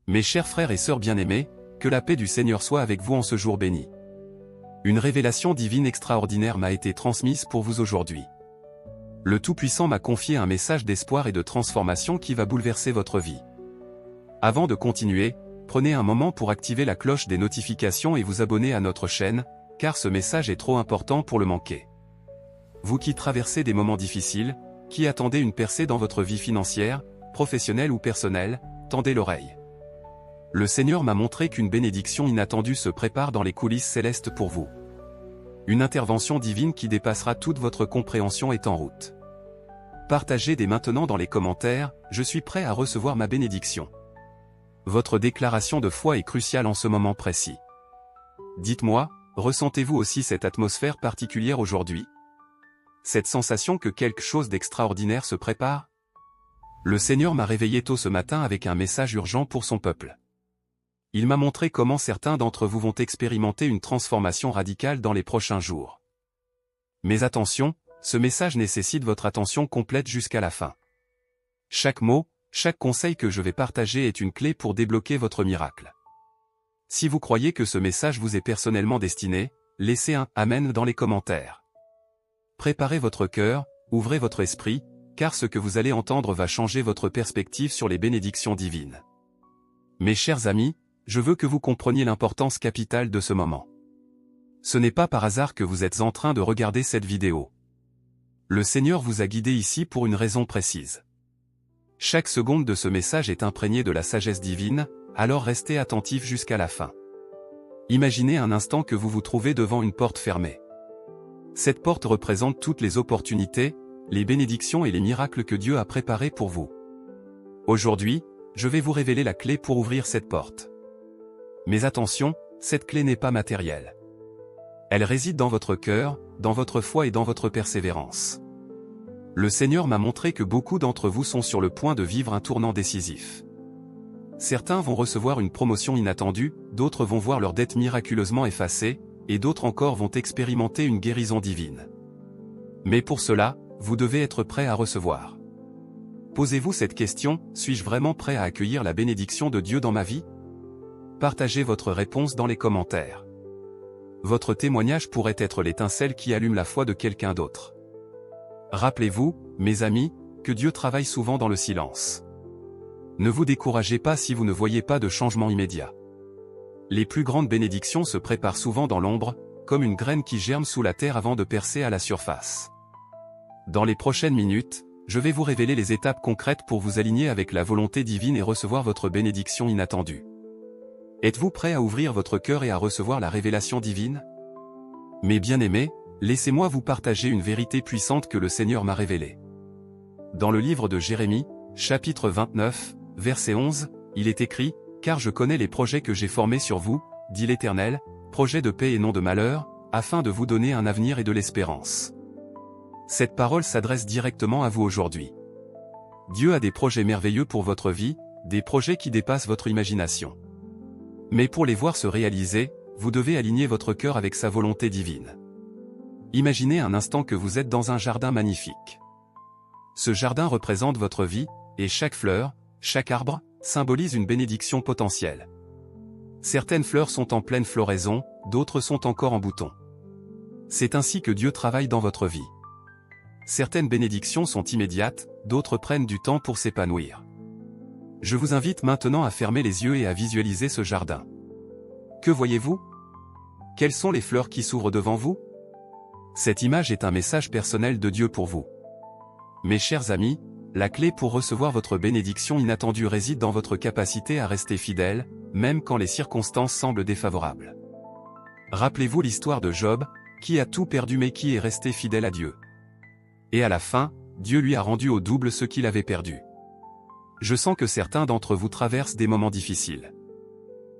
Mes chers frères et sœurs bien-aimés, que la paix du Seigneur soit avec vous en ce jour béni. Une révélation divine extraordinaire m'a été transmise pour vous aujourd'hui. Le Tout-Puissant m'a confié un message d'espoir et de transformation qui va bouleverser votre vie. Avant de continuer, prenez un moment pour activer la cloche des notifications et vous abonner à notre chaîne, car ce message est trop important pour le manquer. Vous qui traversez des moments difficiles, qui attendez une percée dans votre vie financière, professionnelle ou personnelle, tendez l'oreille. Le Seigneur m'a montré qu'une bénédiction inattendue se prépare dans les coulisses célestes pour vous. Une intervention divine qui dépassera toute votre compréhension est en route. Partagez dès maintenant dans les commentaires, je suis prêt à recevoir ma bénédiction. Votre déclaration de foi est cruciale en ce moment précis. Dites-moi, ressentez-vous aussi cette atmosphère particulière aujourd'hui? Cette sensation que quelque chose d'extraordinaire se prépare? Le Seigneur m'a réveillé tôt ce matin avec un message urgent pour son peuple. Il m'a montré comment certains d'entre vous vont expérimenter une transformation radicale dans les prochains jours. Mais attention, ce message nécessite votre attention complète jusqu'à la fin. Chaque mot, chaque conseil que je vais partager est une clé pour débloquer votre miracle. Si vous croyez que ce message vous est personnellement destiné, laissez un « Amen » dans les commentaires. Préparez votre cœur, ouvrez votre esprit, car ce que vous allez entendre va changer votre perspective sur les bénédictions divines. Mes chers amis, je veux que vous compreniez l'importance capitale de ce moment. Ce n'est pas par hasard que vous êtes en train de regarder cette vidéo. Le Seigneur vous a guidé ici pour une raison précise. Chaque seconde de ce message est imprégnée de la sagesse divine, alors restez attentifs jusqu'à la fin. Imaginez un instant que vous vous trouvez devant une porte fermée. Cette porte représente toutes les opportunités, les bénédictions et les miracles que Dieu a préparés pour vous. Aujourd'hui, je vais vous révéler la clé pour ouvrir cette porte. Mais attention, cette clé n'est pas matérielle. Elle réside dans votre cœur, dans votre foi et dans votre persévérance. Le Seigneur m'a montré que beaucoup d'entre vous sont sur le point de vivre un tournant décisif. Certains vont recevoir une promotion inattendue, d'autres vont voir leur dette miraculeusement effacée, et d'autres encore vont expérimenter une guérison divine. Mais pour cela, vous devez être prêt à recevoir. Posez-vous cette question, suis-je vraiment prêt à accueillir la bénédiction de Dieu dans ma vie? Partagez votre réponse dans les commentaires. Votre témoignage pourrait être l'étincelle qui allume la foi de quelqu'un d'autre. Rappelez-vous, mes amis, que Dieu travaille souvent dans le silence. Ne vous découragez pas si vous ne voyez pas de changement immédiat. Les plus grandes bénédictions se préparent souvent dans l'ombre, comme une graine qui germe sous la terre avant de percer à la surface. Dans les prochaines minutes, je vais vous révéler les étapes concrètes pour vous aligner avec la volonté divine et recevoir votre bénédiction inattendue. Êtes-vous prêt à ouvrir votre cœur et à recevoir la révélation divine? Mes bien-aimés, laissez-moi vous partager une vérité puissante que le Seigneur m'a révélée. Dans le livre de Jérémie, chapitre 29, verset 11, il est écrit « Car je connais les projets que j'ai formés sur vous, dit l'Éternel, projets de paix et non de malheur, afin de vous donner un avenir et de l'espérance. » Cette parole s'adresse directement à vous aujourd'hui. Dieu a des projets merveilleux pour votre vie, des projets qui dépassent votre imagination. Mais pour les voir se réaliser, vous devez aligner votre cœur avec sa volonté divine. Imaginez un instant que vous êtes dans un jardin magnifique. Ce jardin représente votre vie, et chaque fleur, chaque arbre, symbolise une bénédiction potentielle. Certaines fleurs sont en pleine floraison, d'autres sont encore en bouton. C'est ainsi que Dieu travaille dans votre vie. Certaines bénédictions sont immédiates, d'autres prennent du temps pour s'épanouir. Je vous invite maintenant à fermer les yeux et à visualiser ce jardin. Que voyez-vous? Quelles sont les fleurs qui s'ouvrent devant vous? Cette image est un message personnel de Dieu pour vous. Mes chers amis, la clé pour recevoir votre bénédiction inattendue réside dans votre capacité à rester fidèle, même quand les circonstances semblent défavorables. Rappelez-vous l'histoire de Job, qui a tout perdu mais qui est resté fidèle à Dieu. Et à la fin, Dieu lui a rendu au double ce qu'il avait perdu. Je sens que certains d'entre vous traversent des moments difficiles.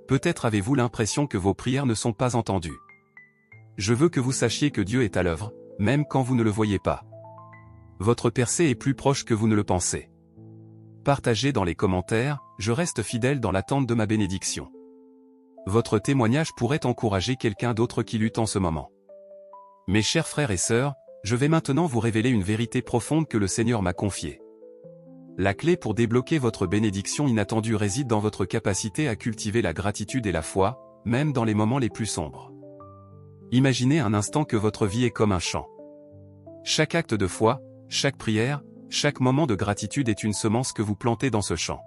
Peut-être avez-vous l'impression que vos prières ne sont pas entendues. Je veux que vous sachiez que Dieu est à l'œuvre, même quand vous ne le voyez pas. Votre percée est plus proche que vous ne le pensez. Partagez dans les commentaires, je reste fidèle dans l'attente de ma bénédiction. Votre témoignage pourrait encourager quelqu'un d'autre qui lutte en ce moment. Mes chers frères et sœurs, je vais maintenant vous révéler une vérité profonde que le Seigneur m'a confiée. La clé pour débloquer votre bénédiction inattendue réside dans votre capacité à cultiver la gratitude et la foi, même dans les moments les plus sombres. Imaginez un instant que votre vie est comme un champ. Chaque acte de foi, chaque prière, chaque moment de gratitude est une semence que vous plantez dans ce champ.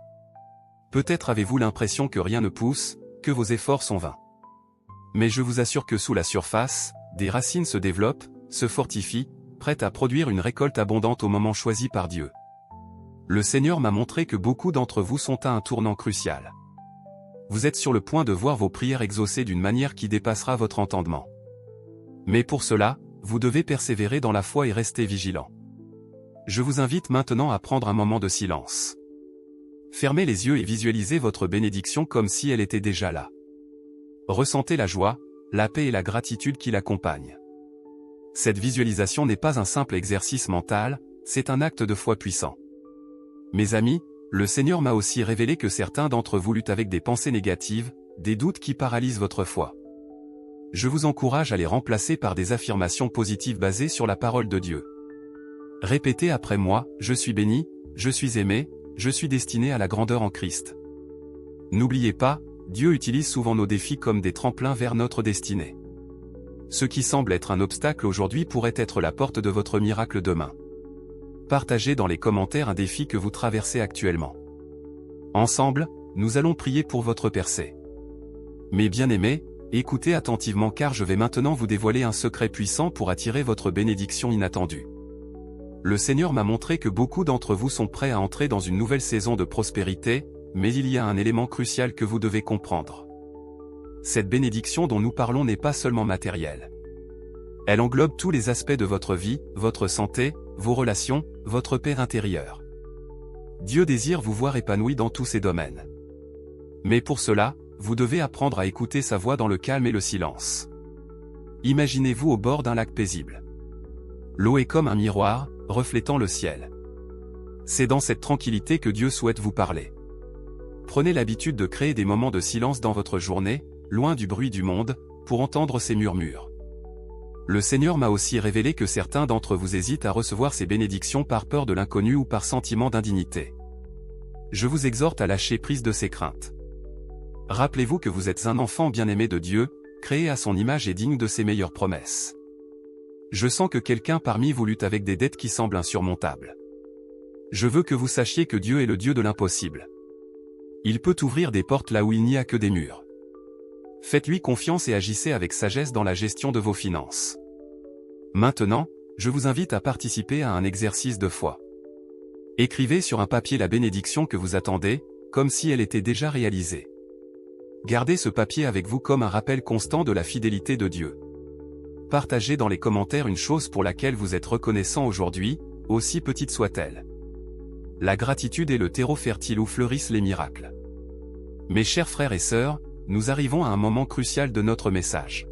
Peut-être avez-vous l'impression que rien ne pousse, que vos efforts sont vains. Mais je vous assure que sous la surface, des racines se développent, se fortifient, prêtes à produire une récolte abondante au moment choisi par Dieu. Le Seigneur m'a montré que beaucoup d'entre vous sont à un tournant crucial. Vous êtes sur le point de voir vos prières exaucées d'une manière qui dépassera votre entendement. Mais pour cela, vous devez persévérer dans la foi et rester vigilant. Je vous invite maintenant à prendre un moment de silence. Fermez les yeux et visualisez votre bénédiction comme si elle était déjà là. Ressentez la joie, la paix et la gratitude qui l'accompagnent. Cette visualisation n'est pas un simple exercice mental, c'est un acte de foi puissant. Mes amis, le Seigneur m'a aussi révélé que certains d'entre vous luttent avec des pensées négatives, des doutes qui paralysent votre foi. Je vous encourage à les remplacer par des affirmations positives basées sur la parole de Dieu. Répétez après moi, je suis béni, je suis aimé, je suis destiné à la grandeur en Christ. N'oubliez pas, Dieu utilise souvent nos défis comme des tremplins vers notre destinée. Ce qui semble être un obstacle aujourd'hui pourrait être la porte de votre miracle demain. Partagez dans les commentaires un défi que vous traversez actuellement. Ensemble, nous allons prier pour votre percée. Mes bien-aimés, écoutez attentivement car je vais maintenant vous dévoiler un secret puissant pour attirer votre bénédiction inattendue. Le Seigneur m'a montré que beaucoup d'entre vous sont prêts à entrer dans une nouvelle saison de prospérité, mais il y a un élément crucial que vous devez comprendre. Cette bénédiction dont nous parlons n'est pas seulement matérielle. Elle englobe tous les aspects de votre vie, votre santé, vos relations, votre paix intérieure. Dieu désire vous voir épanoui dans tous ces domaines. Mais pour cela, vous devez apprendre à écouter sa voix dans le calme et le silence. Imaginez-vous au bord d'un lac paisible. L'eau est comme un miroir, reflétant le ciel. C'est dans cette tranquillité que Dieu souhaite vous parler. Prenez l'habitude de créer des moments de silence dans votre journée, loin du bruit du monde, pour entendre ces murmures. Le Seigneur m'a aussi révélé que certains d'entre vous hésitent à recevoir ces bénédictions par peur de l'inconnu ou par sentiment d'indignité. Je vous exhorte à lâcher prise de ces craintes. Rappelez-vous que vous êtes un enfant bien-aimé de Dieu, créé à son image et digne de ses meilleures promesses. Je sens que quelqu'un parmi vous lutte avec des dettes qui semblent insurmontables. Je veux que vous sachiez que Dieu est le Dieu de l'impossible. Il peut ouvrir des portes là où il n'y a que des murs. Faites-lui confiance et agissez avec sagesse dans la gestion de vos finances. Maintenant, je vous invite à participer à un exercice de foi. Écrivez sur un papier la bénédiction que vous attendez, comme si elle était déjà réalisée. Gardez ce papier avec vous comme un rappel constant de la fidélité de Dieu. Partagez dans les commentaires une chose pour laquelle vous êtes reconnaissant aujourd'hui, aussi petite soit-elle. La gratitude est le terreau fertile où fleurissent les miracles. Mes chers frères et sœurs, nous arrivons à un moment crucial de notre message.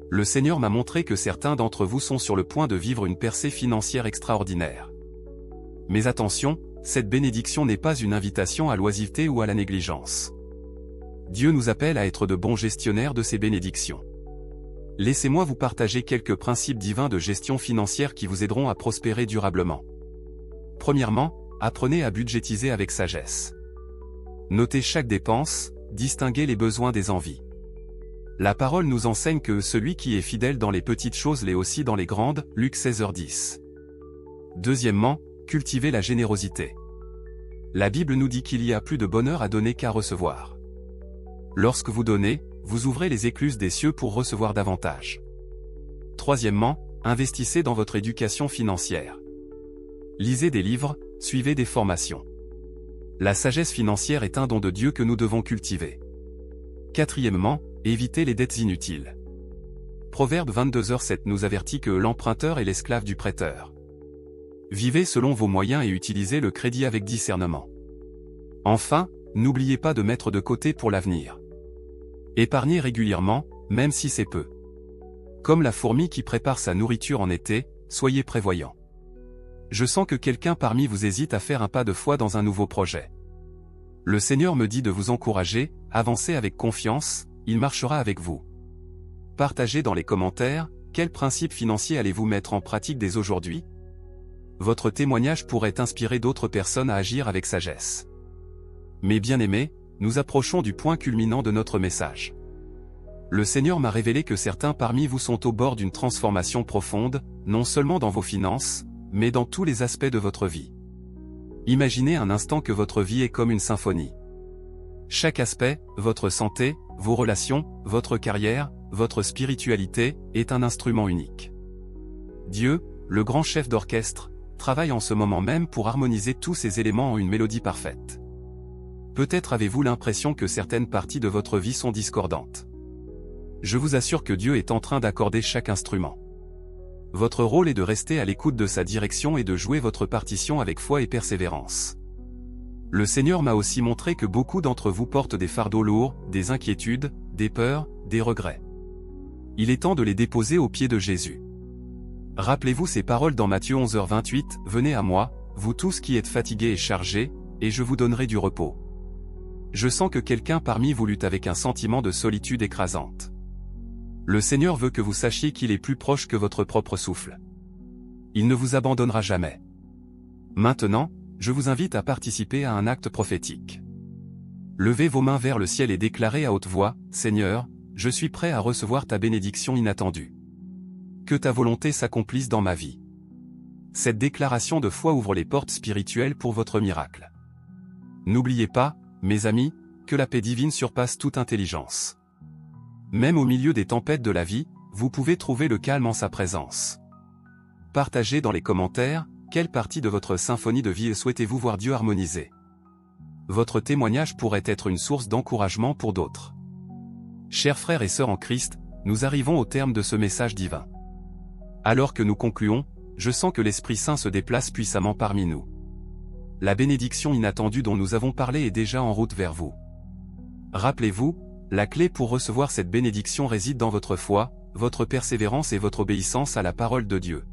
Le Seigneur m'a montré que certains d'entre vous sont sur le point de vivre une percée financière extraordinaire. Mais attention, cette bénédiction n'est pas une invitation à l'oisiveté ou à la négligence. Dieu nous appelle à être de bons gestionnaires de ces bénédictions. Laissez-moi vous partager quelques principes divins de gestion financière qui vous aideront à prospérer durablement. Premièrement, apprenez à budgétiser avec sagesse. Notez chaque dépense, distinguez les besoins des envies. La parole nous enseigne que celui qui est fidèle dans les petites choses l'est aussi dans les grandes, Luc 16h10. Deuxièmement, cultivez la générosité. La Bible nous dit qu'il y a plus de bonheur à donner qu'à recevoir. Lorsque vous donnez, vous ouvrez les écluses des cieux pour recevoir davantage. Troisièmement, investissez dans votre éducation financière. Lisez des livres, suivez des formations. La sagesse financière est un don de Dieu que nous devons cultiver. Quatrièmement, évitez les dettes inutiles. Proverbe 22h7 nous avertit que l'emprunteur est l'esclave du prêteur. Vivez selon vos moyens et utilisez le crédit avec discernement. Enfin, n'oubliez pas de mettre de côté pour l'avenir. Épargnez régulièrement, même si c'est peu. Comme la fourmi qui prépare sa nourriture en été, soyez prévoyants. Je sens que quelqu'un parmi vous hésite à faire un pas de foi dans un nouveau projet. Le Seigneur me dit de vous encourager, avancez avec confiance, il marchera avec vous. Partagez dans les commentaires, quels principes financiers allez-vous mettre en pratique dès aujourd'hui? votre témoignage pourrait inspirer d'autres personnes à agir avec sagesse. Mes bien-aimés, nous approchons du point culminant de notre message. Le Seigneur m'a révélé que certains parmi vous sont au bord d'une transformation profonde, non seulement dans vos finances, mais dans tous les aspects de votre vie. Imaginez un instant que votre vie est comme une symphonie. Chaque aspect, votre santé, vos relations, votre carrière, votre spiritualité, est un instrument unique. Dieu, le grand chef d'orchestre, travaille en ce moment même pour harmoniser tous ces éléments en une mélodie parfaite. Peut-être avez-vous l'impression que certaines parties de votre vie sont discordantes. Je vous assure que Dieu est en train d'accorder chaque instrument. Votre rôle est de rester à l'écoute de sa direction et de jouer votre partition avec foi et persévérance. Le Seigneur m'a aussi montré que beaucoup d'entre vous portent des fardeaux lourds, des inquiétudes, des peurs, des regrets. Il est temps de les déposer aux pieds de Jésus. Rappelez-vous ces paroles dans Matthieu 11h28, « Venez à moi, vous tous qui êtes fatigués et chargés, et je vous donnerai du repos. » Je sens que quelqu'un parmi vous lutte avec un sentiment de solitude écrasante. Le Seigneur veut que vous sachiez qu'il est plus proche que votre propre souffle. Il ne vous abandonnera jamais. Maintenant, je vous invite à participer à un acte prophétique. Levez vos mains vers le ciel et déclarez à haute voix, « Seigneur, je suis prêt à recevoir ta bénédiction inattendue. Que ta volonté s'accomplisse dans ma vie. » Cette déclaration de foi ouvre les portes spirituelles pour votre miracle. N'oubliez pas, mes amis, que la paix divine surpasse toute intelligence. Même au milieu des tempêtes de la vie, vous pouvez trouver le calme en sa présence. Partagez dans les commentaires, quelle partie de votre symphonie de vie souhaitez-vous voir Dieu harmoniser. Votre témoignage pourrait être une source d'encouragement pour d'autres. Chers frères et sœurs en Christ, nous arrivons au terme de ce message divin. Alors que nous concluons, je sens que l'Esprit Saint se déplace puissamment parmi nous. La bénédiction inattendue dont nous avons parlé est déjà en route vers vous. Rappelez-vous, la clé pour recevoir cette bénédiction réside dans votre foi, votre persévérance et votre obéissance à la parole de Dieu.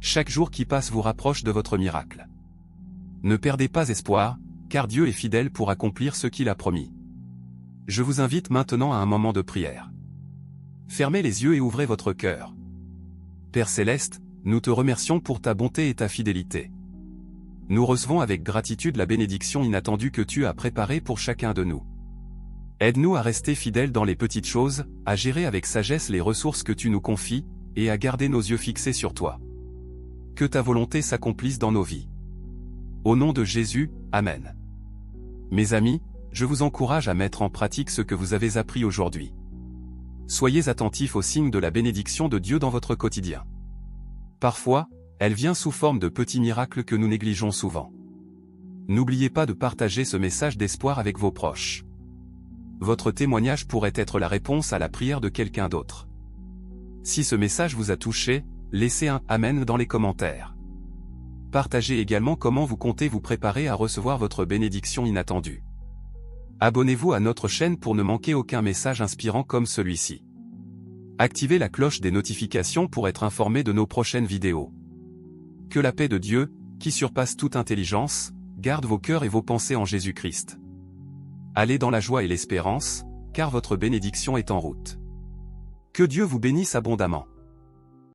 Chaque jour qui passe vous rapproche de votre miracle. Ne perdez pas espoir, car Dieu est fidèle pour accomplir ce qu'il a promis. Je vous invite maintenant à un moment de prière. Fermez les yeux et ouvrez votre cœur. Père Céleste, nous te remercions pour ta bonté et ta fidélité. Nous recevons avec gratitude la bénédiction inattendue que tu as préparée pour chacun de nous. Aide-nous à rester fidèles dans les petites choses, à gérer avec sagesse les ressources que tu nous confies, et à garder nos yeux fixés sur toi. Que ta volonté s'accomplisse dans nos vies. Au nom de Jésus, Amen. Mes amis, je vous encourage à mettre en pratique ce que vous avez appris aujourd'hui. Soyez attentifs aux signes de la bénédiction de Dieu dans votre quotidien. Parfois, elle vient sous forme de petits miracles que nous négligeons souvent. N'oubliez pas de partager ce message d'espoir avec vos proches. Votre témoignage pourrait être la réponse à la prière de quelqu'un d'autre. Si ce message vous a touché, laissez un « Amen » dans les commentaires. Partagez également comment vous comptez vous préparer à recevoir votre bénédiction inattendue. Abonnez-vous à notre chaîne pour ne manquer aucun message inspirant comme celui-ci. Activez la cloche des notifications pour être informé de nos prochaines vidéos. Que la paix de Dieu, qui surpasse toute intelligence, garde vos cœurs et vos pensées en Jésus-Christ. Allez dans la joie et l'espérance, car votre bénédiction est en route. Que Dieu vous bénisse abondamment.